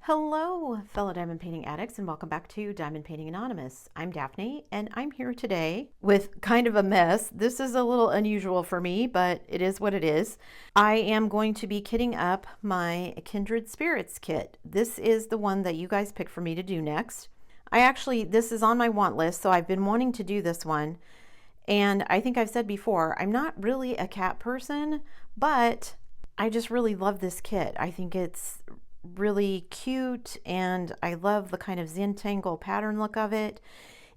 Hello, fellow diamond painting addicts, and welcome back to Diamond Painting Anonymous. I'm Daphne, and I'm here today with kind of a mess. This is a little unusual for me, but it is what it is. I am going to be kitting up my Kindred Spirits kit. This is the one that you guys picked for me to do next. This is on my want list, so I've been wanting to do this one. And I think I've said before, I'm not really a cat person, but I just really love this kit. I think it's really cute, and I love the kind of Zentangle pattern look of it.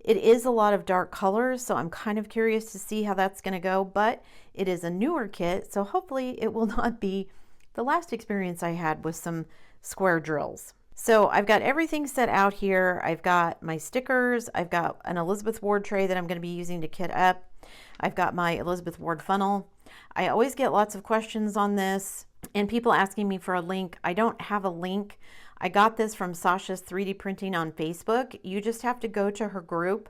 It is a lot of dark colors, so I'm kind of curious to see how that's going to go, but it is a newer kit, so hopefully it will not be the last experience I had with some square drills. So I've got everything set out here. I've got my stickers. I've got an Elizabeth Ward tray that I'm going to be using to kit up. I've got my Elizabeth Ward funnel. I always get lots of questions on this and people asking me for a link. I don't have a link. I got this from Sasha's 3D Printing on Facebook. You just have to go to her group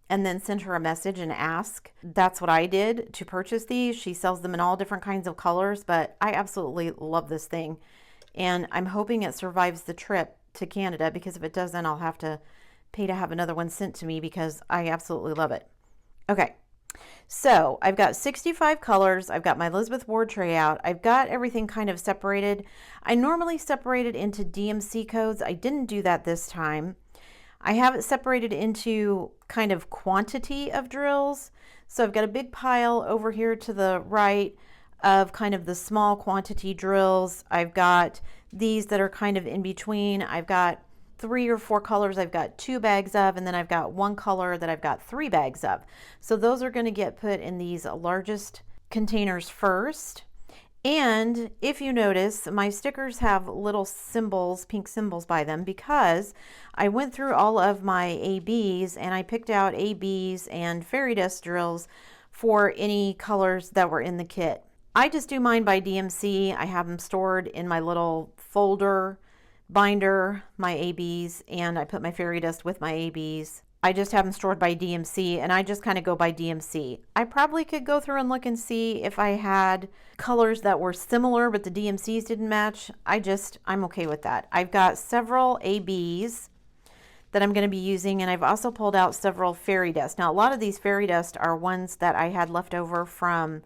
and then send her a message and ask. That's what I did to purchase these. She sells them in all different kinds of colors, but I absolutely love this thing. And I'm hoping it survives the trip to Canada, because if it doesn't, I'll have to pay to have another one sent to me because I absolutely love it. Okay. So I've got 65 colors. I've got my Elizabeth Ward tray out. I've got everything kind of separated. I normally separate it into DMC codes. I didn't do that this time. I have it separated into kind of quantity of drills. So I've got a big pile over here to the right of kind of the small quantity drills. I've got these that are kind of in between. I've got 3 or 4 colors I've got 2 bags of, and then I've got 1 color that I've got 3 bags of. So those are going to get put in these largest containers first. And if you notice, my stickers have little symbols, pink symbols by them, because I went through all of my ABs and I picked out ABs and fairy dust drills for any colors that were in the kit. I just do mine by DMC. I have them stored in my little folder binder, my ABs, and I put my fairy dust with my ABs. I just have them stored by DMC, and I just kind of go by DMC. I probably could go through and look and see if I had colors that were similar but the DMCs didn't match. I'm okay with that. I've got several ABs that I'm going to be using, and I've also pulled out several fairy dust. Now, a lot of these fairy dust are ones that I had left over from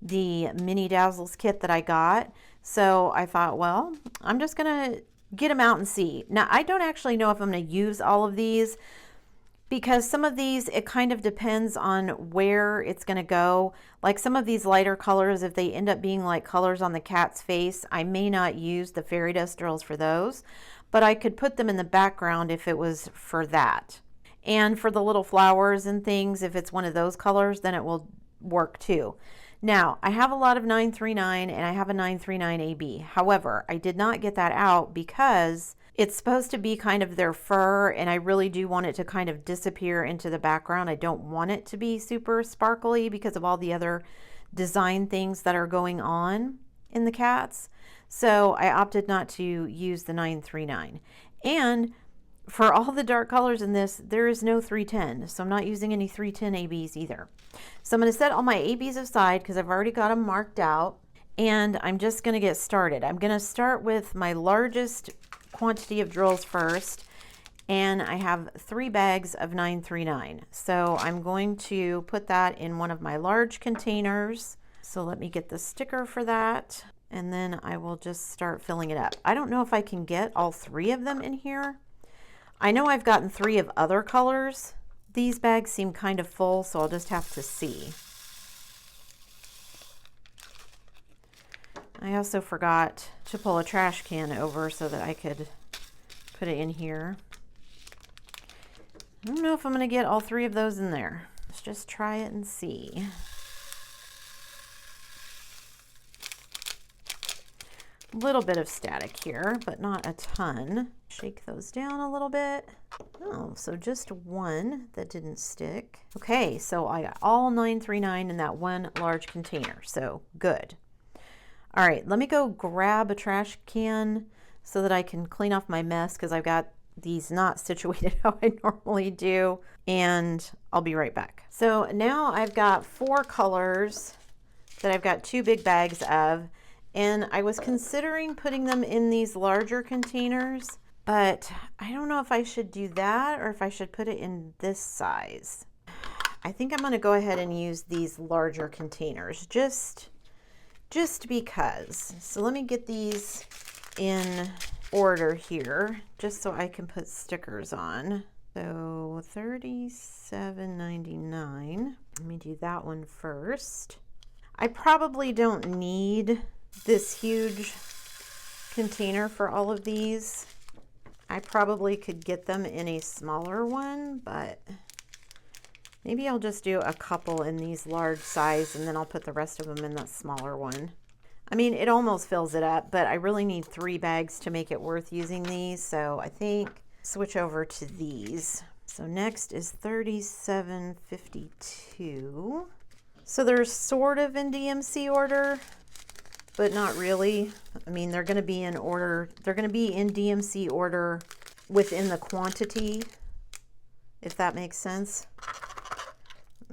the Mini Dazzles kit that I got. So I thought, well, I'm just going to get them out and see. Now, I don't actually know if I'm going to use all of these, because some of these, it kind of depends on where it's going to go. Like some of these lighter colors, if they end up being like colors on the cat's face, I may not use the fairy dust drills for those, but I could put them in the background if it was for that. And for the little flowers and things, if it's one of those colors, then it will work too. Now, I have a lot of 939 and I have a 939 AB. However, I did not get that out because it's supposed to be kind of their fur, and I really do want it to kind of disappear into the background. I don't want it to be super sparkly because of all the other design things that are going on in the cats. So I opted not to use the 939. And for all the dark colors in this, there is no 310, so I'm not using any 310 ABs either. So I'm going to set all my ABs aside because I've already got them marked out, and I'm just going to get started. I'm going to start with my largest quantity of drills first, and I have 3 bags of 939. So I'm going to put that in one of my large containers. So let me get the sticker for that, and then I will just start filling it up. I don't know if I can get all 3 of them in here. I know I've gotten 3 of other colors. These bags seem kind of full, so I'll just have to see. I also forgot to pull a trash can over so that I could put it in here. I don't know if I'm going to get all 3 of those in there. Let's just try it and see. A little bit of static here, but not a ton. Shake those down a little bit. Oh, so just 1 that didn't stick. Okay, so I got all 939 in that 1 large container, so good. All right, let me go grab a trash can so that I can clean off my mess, because I've got these not situated how I normally do, and I'll be right back. So now I've got 4 colors that I've got 2 big bags of, and I was considering putting them in these larger containers, But I don't know if I should do that or if I should put it in this size. I think I'm going to go ahead and use these larger containers just because. So let me get these in order here just so I can put stickers on. So $37.99. Let me do that one first. I probably don't need this huge container for all of these. I probably could get them in a smaller one, but maybe I'll just do a couple in these large size and then I'll put the rest of them in that smaller one. I mean, it almost fills it up, but I really need 3 bags to make it worth using these. So I think switch over to these. So next is $37.52. So they're sort of in DMC order, but not really. I mean, they're going to be in order. They're going to be in DMC order within the quantity, if that makes sense.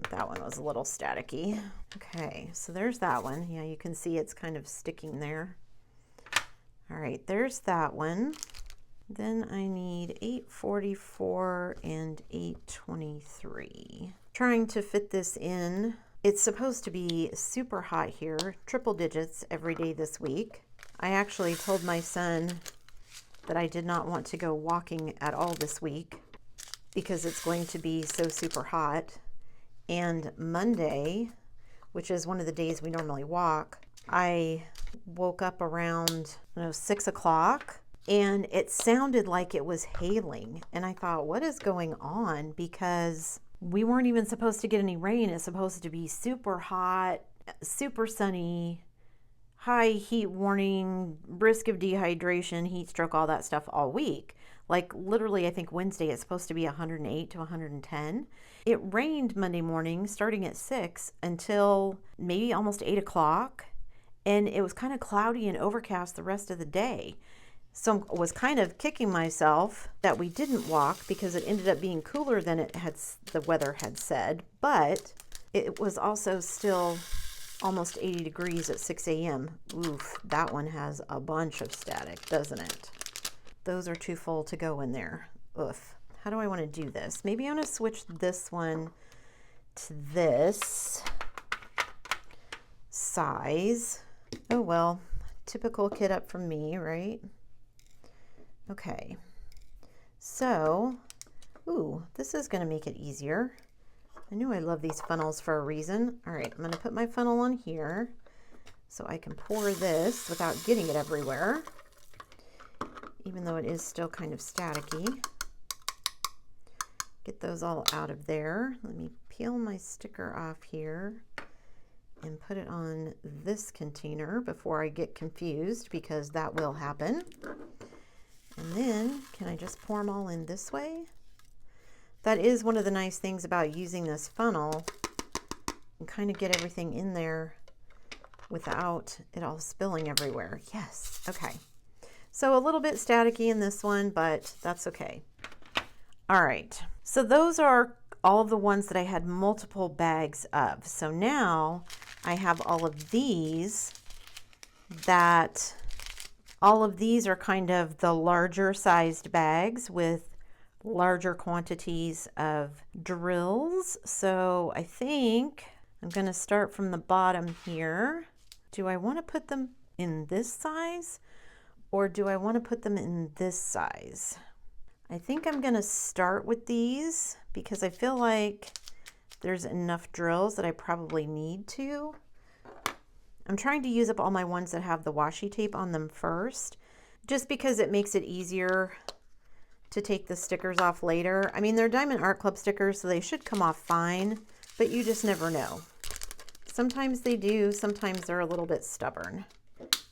That one was a little staticky. Okay, so there's that one. Yeah, you can see it's kind of sticking there. All right, there's that one. Then I need 844 and 823. Trying to fit this in. It's supposed to be super hot here, triple digits every day this week. I actually told my son that I did not want to go walking at all this week because it's going to be so super hot. And Monday, which is one of the days we normally walk, I woke up around 6 o'clock and it sounded like it was hailing. And I thought, what is going on? Because we weren't even supposed to get any rain. It's supposed to be super hot, super sunny, high heat warning, risk of dehydration, heat stroke, all that stuff all week. Like literally, I think Wednesday it's supposed to be 108 to 110. It rained Monday morning starting at 6 until maybe almost 8 o'clock. And it was kind of cloudy and overcast the rest of the day. So I was kind of kicking myself that we didn't walk because it ended up being cooler than the weather had said. But it was also still almost 80 degrees at 6 a.m. Oof, that one has a bunch of static, doesn't it? Those are too full to go in there. Oof. How do I want to do this? Maybe I'm going to switch this one to this size. Oh well, typical kid up from me, right? Okay, so, ooh, this is going to make it easier. I knew I love these funnels for a reason. All right, I'm going to put my funnel on here so I can pour this without getting it everywhere, even though it is still kind of staticky. Get those all out of there. Let me peel my sticker off here and put it on this container before I get confused, because that will happen. And then, can I just pour them all in this way? That is one of the nice things about using this funnel. And kind of get everything in there without it all spilling everywhere. Yes, okay. So a little bit staticky in this one, but that's okay. All right, so those are all of the ones that I had multiple bags of. So now I have all of these all of these are kind of the larger sized bags with larger quantities of drills. So I think I'm going to start from the bottom here. Do I want to put them in this size or do I want to put them in this size? I think I'm going to start with these because I feel like there's enough drills that I probably need to. I'm trying to use up all my ones that have the washi tape on them first, just because it makes it easier to take the stickers off later. I mean, they're Diamond Art Club stickers, so they should come off fine, but you just never know. Sometimes they do, sometimes they're a little bit stubborn.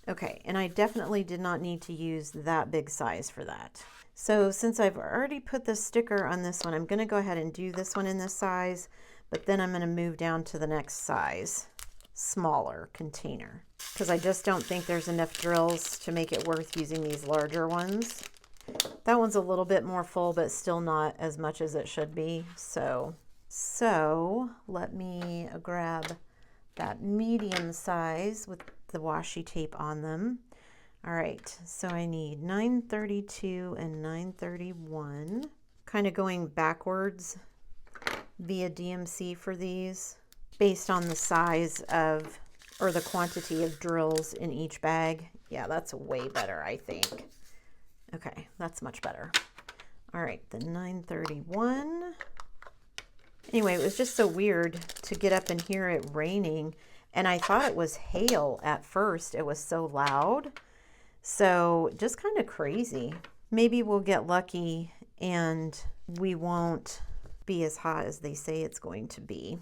Okay, and I definitely did not need to use that big size for that. So since I've already put the sticker on this one, I'm going to go ahead and do this one in this size, but then I'm going to move down to the next size, smaller container, because I just don't think there's enough drills to make it worth using these larger ones. That one's a little bit more full, but still not as much as it should be. So let me grab that medium size with the washi tape on them. All right, so I need 932 and 931. Kind of going backwards via DMC for these based on the size of, or the quantity of drills in each bag. Yeah, that's way better, I think. Okay, that's much better. All right, the 931. Anyway, it was just so weird to get up and hear it raining, and I thought it was hail at first. It was so loud. So just kind of crazy. Maybe we'll get lucky and we won't be as hot as they say it's going to be.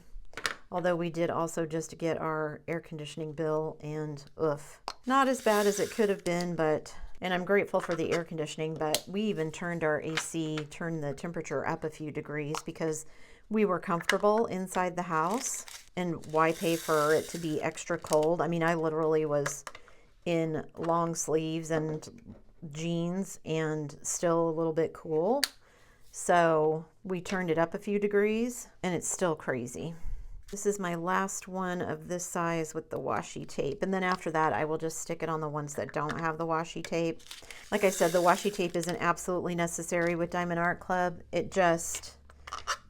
Although we did also just get our air conditioning bill, and oof, not as bad as it could have been, but, and I'm grateful for the air conditioning, but we even turned our AC, turned the temperature up a few degrees because we were comfortable inside the house, and why pay for it to be extra cold? I mean, I literally was in long sleeves and jeans and still a little bit cool. So we turned it up a few degrees and it's still crazy. This is my last one of this size with the washi tape. And then after that, I will just stick it on the ones that don't have the washi tape. Like I said, the washi tape isn't absolutely necessary with Diamond Art Club. It just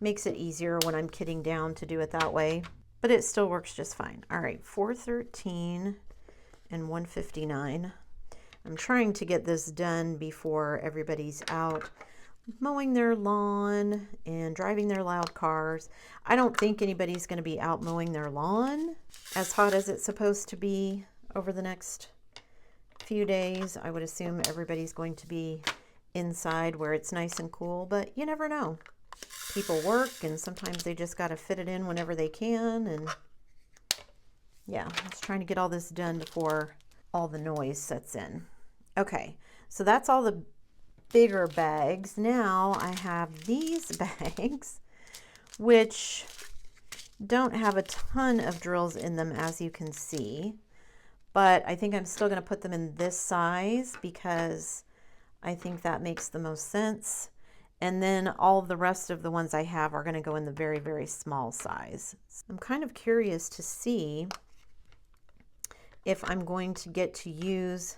makes it easier when I'm kitting down to do it that way. But it still works just fine. All right, 413 and 159. I'm trying to get this done before everybody's out mowing their lawn and driving their loud cars. I don't think anybody's going to be out mowing their lawn as hot as it's supposed to be over the next few days. I would assume everybody's going to be inside where it's nice and cool, but you never know. People work and sometimes they just got to fit it in whenever they can. And yeah, I was trying to get all this done before all the noise sets in. Okay, so that's all the bigger bags. Now I have these bags, which don't have a ton of drills in them, as you can see, but I think I'm still going to put them in this size because I think that makes the most sense. And then all of the rest of the ones I have are going to go in the very, very small size. I'm kind of curious to see if I'm going to get to use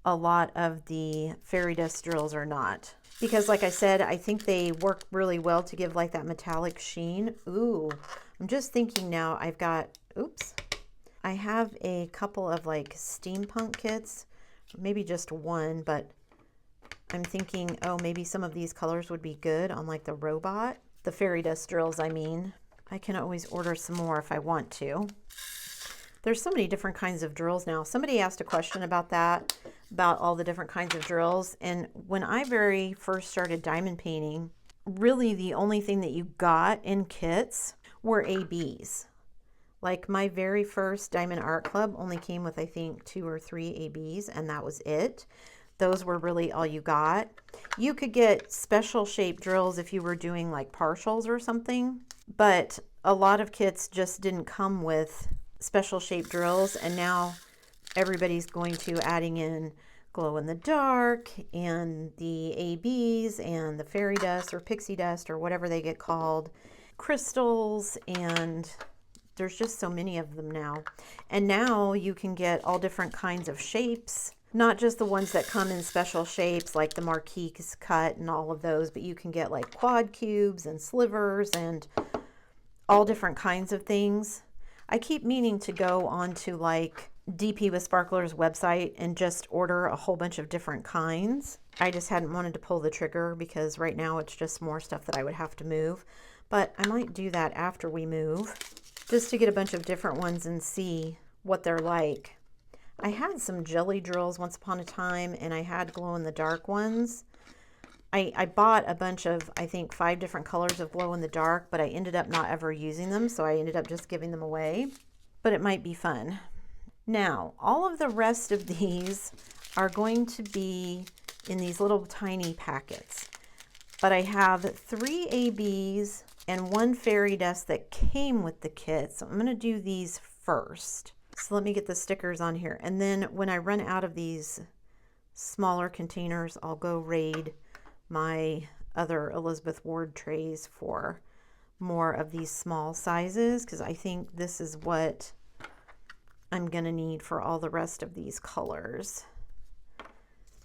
a lot of the fairy dust drills or not. Because like I said, I think they work really well to give like that metallic sheen. Ooh, I'm just thinking now I've got, oops, I have a couple of like steampunk kits, maybe just one, but I'm thinking, oh, maybe some of these colors would be good on like the robot. The fairy dust drills, I mean. I can always order some more if I want to. There's so many different kinds of drills now. Somebody asked a question about that, about all the different kinds of drills. And when I very first started diamond painting, really the only thing that you got in kits were ABs. Like my very first Diamond Art Club only came with, I think, 2 or 3 ABs, and that was it. Those were really all you got. You could get special shape drills if you were doing like partials or something, but a lot of kits just didn't come with special shape drills, and now everybody's going to adding in glow in the dark and the ABs and the fairy dust or pixie dust or whatever they get called, crystals, and there's just so many of them now. And now you can get all different kinds of shapes, not just the ones that come in special shapes like the marquise cut and all of those, but you can get like quad cubes and slivers and all different kinds of things. I keep meaning to go onto like DP with Sparkler's website and just order a whole bunch of different kinds. I just hadn't wanted to pull the trigger because right now it's just more stuff that I would have to move. But I might do that after we move, just to get a bunch of different ones and see what they're like. I had some jelly drills once upon a time, and I had glow in the dark ones. I bought a bunch of, I think, 5 different colors of glow in the dark, but I ended up not ever using them, so I ended up just giving them away. But it might be fun. Now, all of the rest of these are going to be in these little tiny packets. But I have 3 ABs and 1 fairy dust that came with the kit, so I'm going to do these first. So let me get the stickers on here, and then when I run out of these smaller containers, I'll go raid my other Elizabeth Ward trays for more of these small sizes, because I think this is what I'm going to need for all the rest of these colors.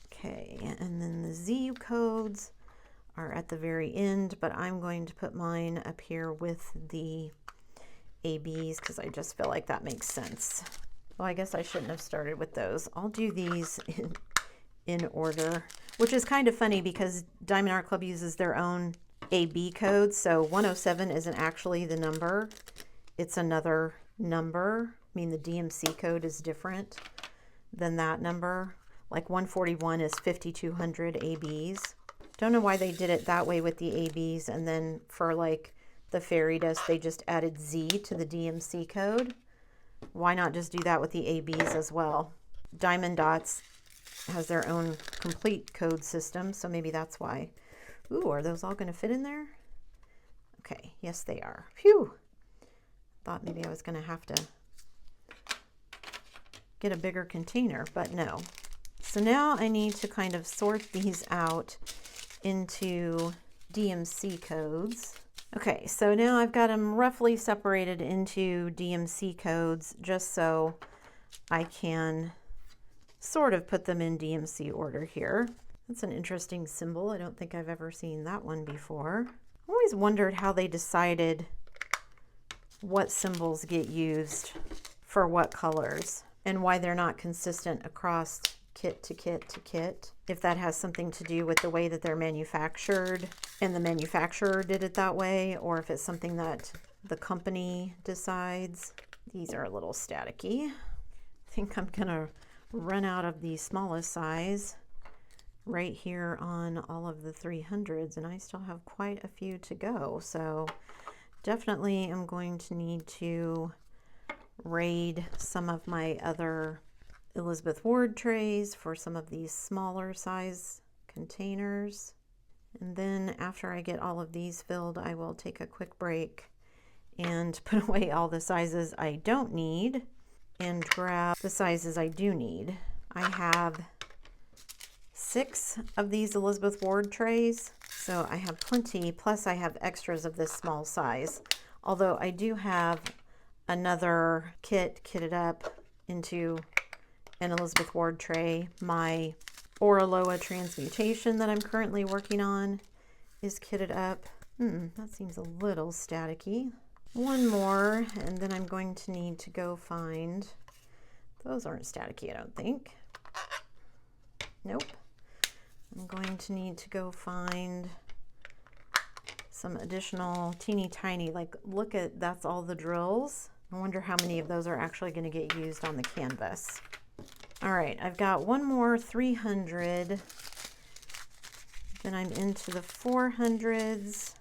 Okay, and then the Z codes are at the very end, but I'm going to put mine up here with the ABs because I just feel like that makes sense. Well, I guess I shouldn't have started with those. I'll do these in order, which is kind of funny because Diamond Art Club uses their own AB code. So 107 isn't actually the number. It's another number. I mean, the DMC code is different than that number. Like 141 is 5200 ABs. Don't know why they did it that way with the ABs, and then for like the fairy dust, they just added Z to the DMC code. Why not just do that with the ABs as well? Diamond Dots has their own complete code system, so maybe that's why. Ooh, are those all going to fit in there? Okay, yes they are. Phew! Thought maybe I was going to have to get a bigger container, but no. So now I need to kind of sort these out into DMC codes. Okay, so now I've got them roughly separated into DMC codes just so I can sort of put them in DMC order here. That's an interesting symbol. I don't think I've ever seen that one before. I always wondered how they decided what symbols get used for what colors and why they're not consistent across kit to kit to kit. If that has something to do with the way that they're manufactured and the manufacturer did it that way, or if it's something that the company decides. These are a little staticky. I think I'm gonna run out of the smallest size right here on all of the 300s, and I still have quite a few to go. So definitely I'm going to need to raid some of my other Elizabeth Ward trays for some of these smaller size containers. And then after I get all of these filled, I will take a quick break and put away all the sizes I don't need and grab the sizes I do need. I have 6 of these Elizabeth Ward trays, so I have plenty, plus I have extras of this small size. Although I do have another kitted up into an Elizabeth Ward tray. My Oraloa transmutation that I'm currently working on is kitted up. That seems a little staticky. One more, and then I'm going to need to go find, those aren't staticky, I don't think. Nope. I'm going to need to go find some additional teeny tiny, like look at, that's all the drills. I wonder how many of those are actually going to get used on the canvas. All right, I've got one more 300, then I'm into the 400s,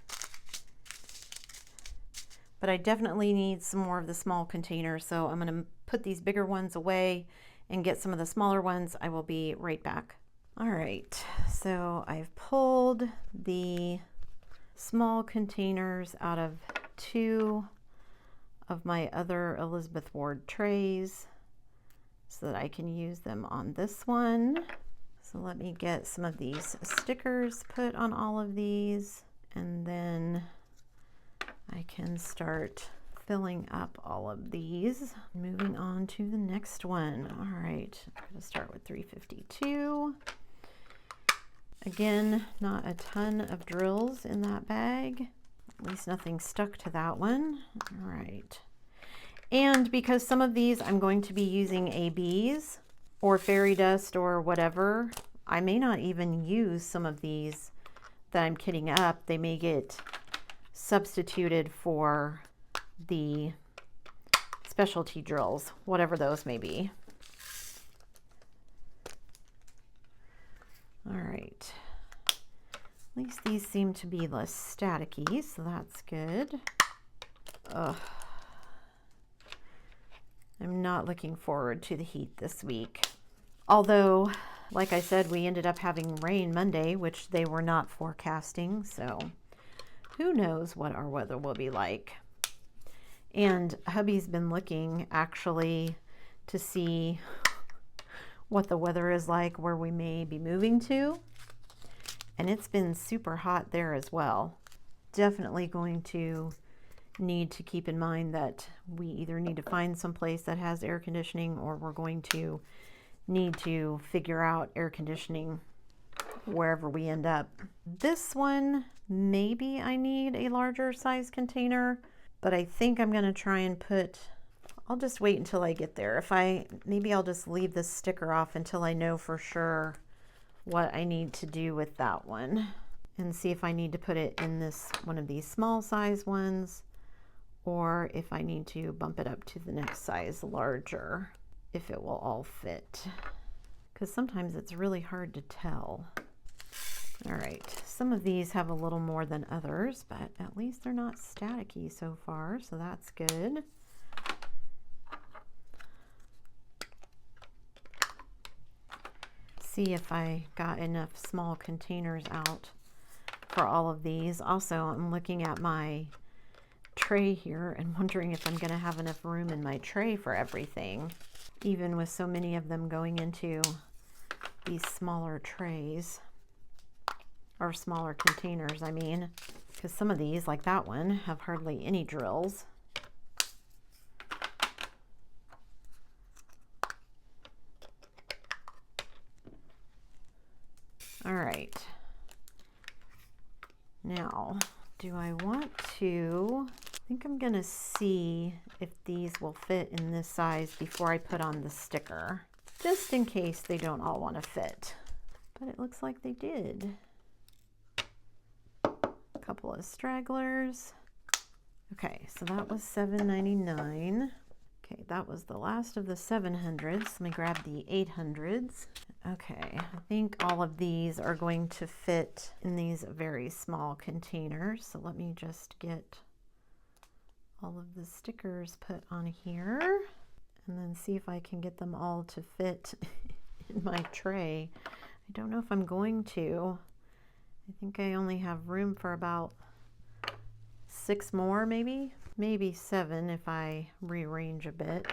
but I definitely need some more of the small containers, so I'm going to put these bigger ones away and get some of the smaller ones. I will be right back. All right, so I've pulled the small containers out of 2 of my other Elizabeth Ward trays so that I can use them on this one. So let me get some of these stickers put on all of these, and then I can start filling up all of these. Moving on to the next one. All right, I'm going to start with 352. Again, not a ton of drills in that bag. At least nothing stuck to that one. All right. And because some of these I'm going to be using ABs or fairy dust or whatever, I may not even use some of these that I'm kitting up. They may get substituted for the specialty drills, whatever those may be. All right. At least these seem to be less staticky, so that's good. Ugh. I'm not looking forward to the heat this week. Although, like I said, we ended up having rain Monday, which they were not forecasting, so who knows what our weather will be like. And hubby's been looking actually to see what the weather is like where we may be moving to. And it's been super hot there as well. Definitely going to need to keep in mind that we either need to find some place that has air conditioning, or we're going to need to figure out air conditioning wherever we end up. This one, maybe I need a larger size container, but I think I'm going to try and I'll just wait until I get there. Maybe I'll just leave this sticker off until I know for sure what I need to do with that one, and see if I need to put it in this one of these small size ones, or if I need to bump it up to the next size larger, if it will all fit, because sometimes it's really hard to tell. All right, some of these have a little more than others, but at least they're not staticky so far, so that's good. See if I got enough small containers out for all of these. Also, I'm looking at my tray here and wondering if I'm going to have enough room in my tray for everything, even with so many of them going into these smaller trays, or smaller containers, I mean, because some of these, like that one, have hardly any drills. All right, now, do I want to, I think I'm gonna see if these will fit in this size before I put on the sticker, just in case they don't all want to fit, but it looks like they did. A couple of stragglers. Okay, so that was $7.99. Okay, that was the last of the 700s. Let me grab the 800s. Okay, I think all of these are going to fit in these very small containers. So let me just get all of the stickers put on here and then see if I can get them all to fit in my tray. I don't know if I'm going to. I think I only have room for about 6 more, maybe 7 if I rearrange a bit.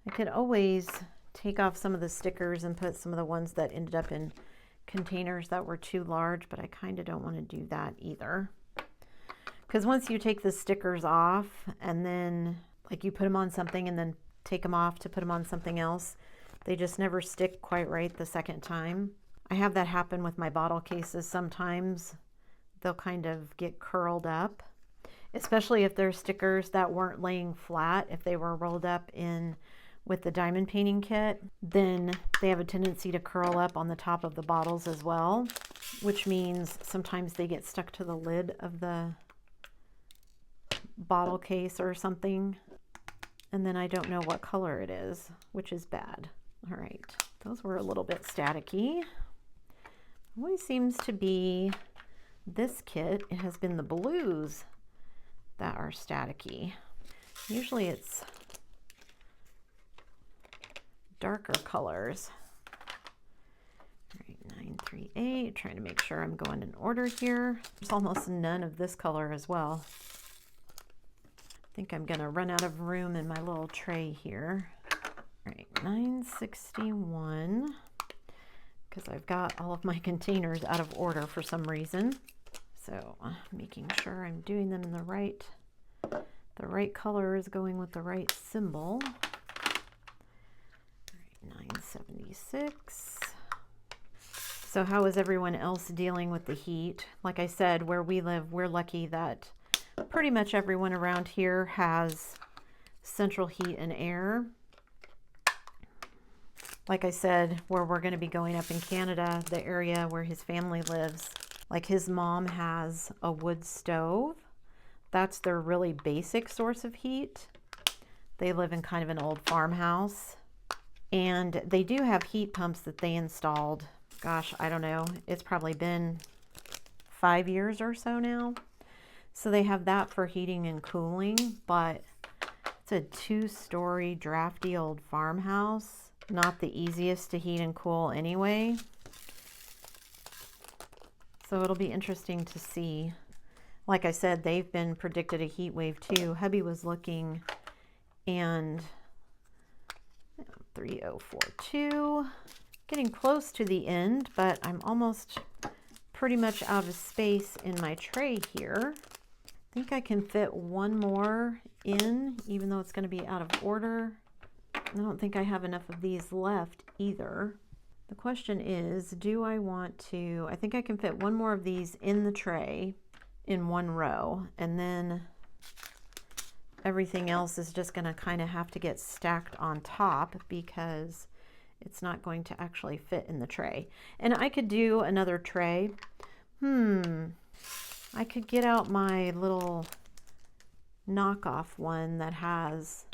I could always take off some of the stickers and put some of the ones that ended up in containers that were too large, but I kind of don't want to do that either. Because once you take the stickers off and then like you put them on something and then take them off to put them on something else, they just never stick quite right the second time. I have that happen with my bottle cases sometimes. They'll kind of get curled up, especially if they're stickers that weren't laying flat. If they were rolled up in with the diamond painting kit, then they have a tendency to curl up on the top of the bottles as well, which means sometimes they get stuck to the lid of the bottle case or something, and then I don't know what color it is, which is bad. All right, those were a little bit staticky. Always seems to be this kit, it has been the blues that are staticky. Usually it's darker colors. All right, 938, trying to make sure I'm going in order here. There's almost none of this color as well. I think I'm gonna run out of room in my little tray here. All right, 961, because I've got all of my containers out of order for some reason. So making sure I'm doing them in the right color is going with the right symbol. All right, 976. So how is everyone else dealing with the heat? Like I said, where we live, we're lucky that pretty much everyone around here has central heat and air. Like I said, where we're going to be going up in Canada, the area where his family lives, like his mom has a wood stove. That's their really basic source of heat. They live in kind of an old farmhouse, and they do have heat pumps that they installed. Gosh, I don't know. It's probably been 5 years or so now. So they have that for heating and cooling, but it's a 2-story drafty old farmhouse. Not the easiest to heat and cool anyway. So it'll be interesting to see. Like I said, they've been predicted a heat wave too. Hubby was looking, and 3042, getting close to the end, but I'm almost pretty much out of space in my tray here. think I can fit one more in, even though it's going to be out of order. I don't think I have enough of these left either. The question is, do I want to, I think I can fit one more of these in the tray in one row, and then everything else is just going to kind of have to get stacked on top because it's not going to actually fit in the tray. And I could do another tray. I could get out my little knockoff one that has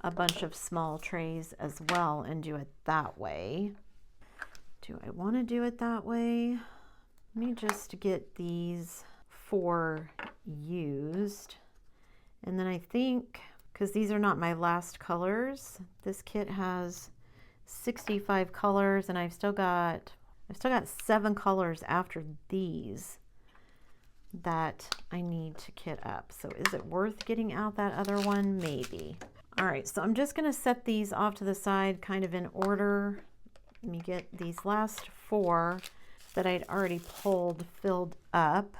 a bunch of small trays as well and do it that way. Do I want to do it that way? Let me just get these 4 used. And then I think, because these are not my last colors, this kit has 65 colors and I've still got 7 colors after these that I need to kit up. So is it worth getting out that other one? Maybe. All right, so I'm just going to set these off to the side kind of in order. Let me get these last 4 that I'd already pulled filled up.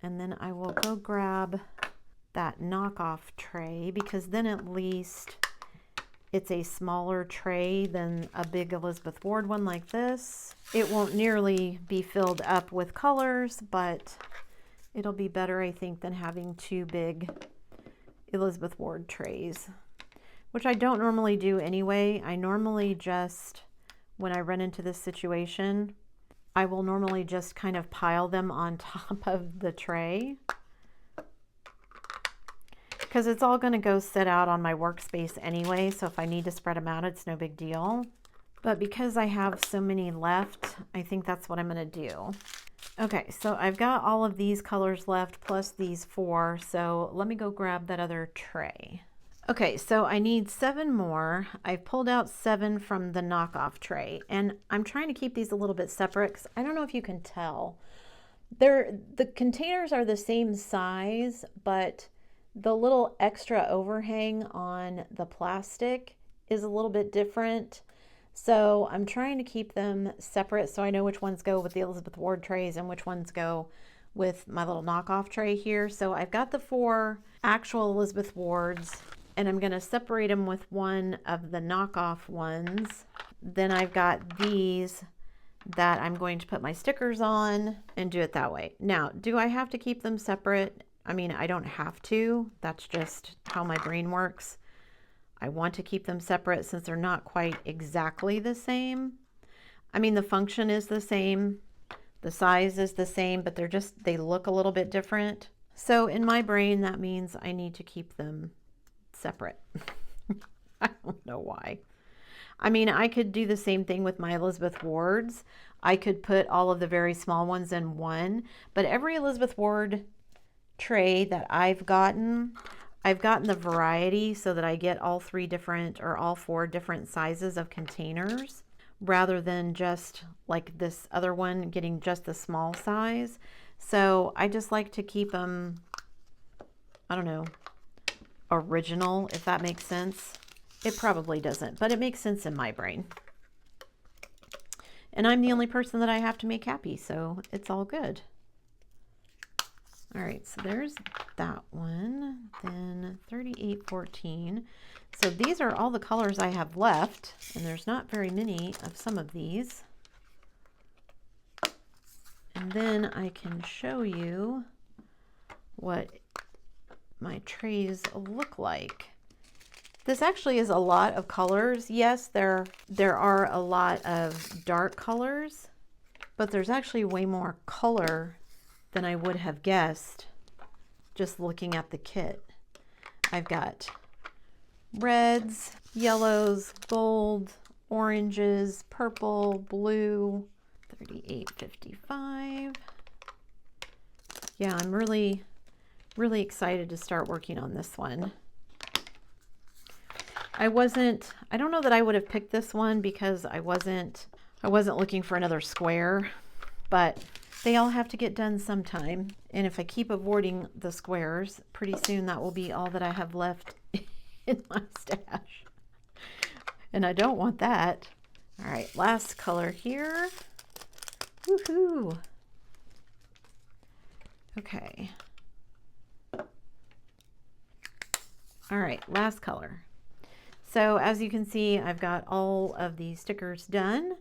And then I will go grab that knockoff tray, because then at least it's a smaller tray than a big Elizabeth Ward one like this. It won't nearly be filled up with colors, but it'll be better, I think, than having 2 big Elizabeth Ward trays, which I don't normally do anyway. I normally just, when I run into this situation, I will normally just kind of pile them on top of the tray, because it's all going to go sit out on my workspace anyway. So if I need to spread them out, it's no big deal. But because I have so many left, I think that's what I'm going to do. Okay, so I've got all of these colors left plus these 4. So let me go grab that other tray. Okay, so I need 7 more. I've pulled out 7 from the knockoff tray, and I'm trying to keep these a little bit separate because I don't know if you can tell. The containers are the same size, but the little extra overhang on the plastic is a little bit different. So I'm trying to keep them separate so I know which ones go with the Elizabeth Ward trays and which ones go with my little knockoff tray here. So I've got the 4 actual Elizabeth Wards, and I'm going to separate them with one of the knockoff ones. Then I've got these that I'm going to put my stickers on and do it that way. Now, do I have to keep them separate? I mean, I don't have to. That's just how my brain works. I want to keep them separate since they're not quite exactly the same. I mean, the function is the same, the size is the same, but they look a little bit different. So in my brain, that means I need to keep them separate. I don't know why. I mean, I could do the same thing with my Elizabeth Wards. I could put all of the very small ones in one, but every Elizabeth Ward tray that I've gotten the variety so that I get all 3 different or all 4 different sizes of containers, rather than just like this other one getting just the small size. So I just like to keep them, I don't know, original, if that makes sense. It probably doesn't, but it makes sense in my brain. And I'm the only person that I have to make happy, so it's all good. All right, so there's that one, then 3814. So these are all the colors I have left, and there's not very many of some of these. And then I can show you what my trays look like. This actually is a lot of colors. Yes, there are a lot of dark colors, but there's actually way more color than I would have guessed just looking at the kit. I've got reds, yellows, gold, oranges, purple, blue, 3855. Yeah, I'm really excited to start working on this one. I don't know that I would have picked this one because I wasn't looking for another square, but they all have to get done sometime. And if I keep avoiding the squares, pretty soon that will be all that I have left in my stash. And I don't want that. All right, last color here. Woohoo! Okay. All right, last color. So as you can see, I've got all of these stickers done.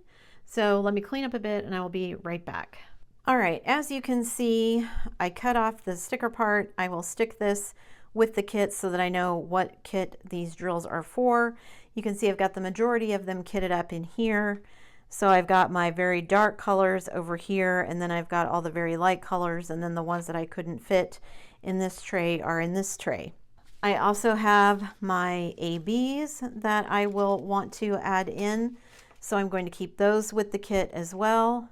So let me clean up a bit and I will be right back. All right, as you can see, I cut off the sticker part. I will stick this with the kit so that I know what kit these drills are for. You can see I've got the majority of them kitted up in here. So I've got my very dark colors over here, and then I've got all the very light colors, and then the ones that I couldn't fit in this tray are in this tray. I also have my ABs that I will want to add in, so I'm going to keep those with the kit as well.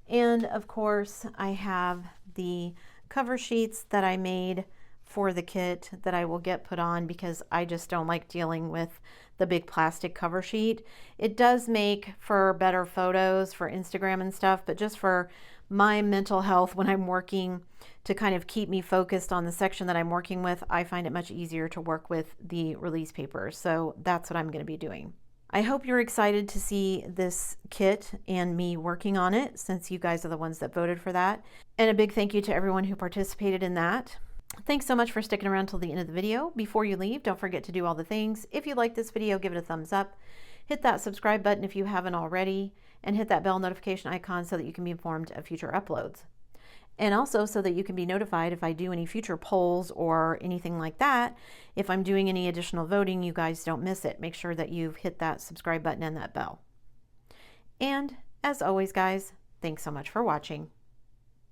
And of course, I have the cover sheets that I made for the kit that I will get put on because I just don't like dealing with the big plastic cover sheet. It does make for better photos for Instagram and stuff, but just for my mental health when I'm working, to kind of keep me focused on the section that I'm working with, I find it much easier to work with the release papers. So that's what I'm going to be doing. I hope you're excited to see this kit and me working on it, since you guys are the ones that voted for that. And a big thank you to everyone who participated in that. Thanks so much for sticking around till the end of the video. Before you leave, don't forget to do all the things. If you like this video, give it a thumbs up. Hit that subscribe button if you haven't already, and hit that bell notification icon so that you can be informed of future uploads. And also so that you can be notified if I do any future polls or anything like that. If I'm doing any additional voting, you guys don't miss it. Make sure that you've hit that subscribe button and that bell. And as always, guys, thanks so much for watching.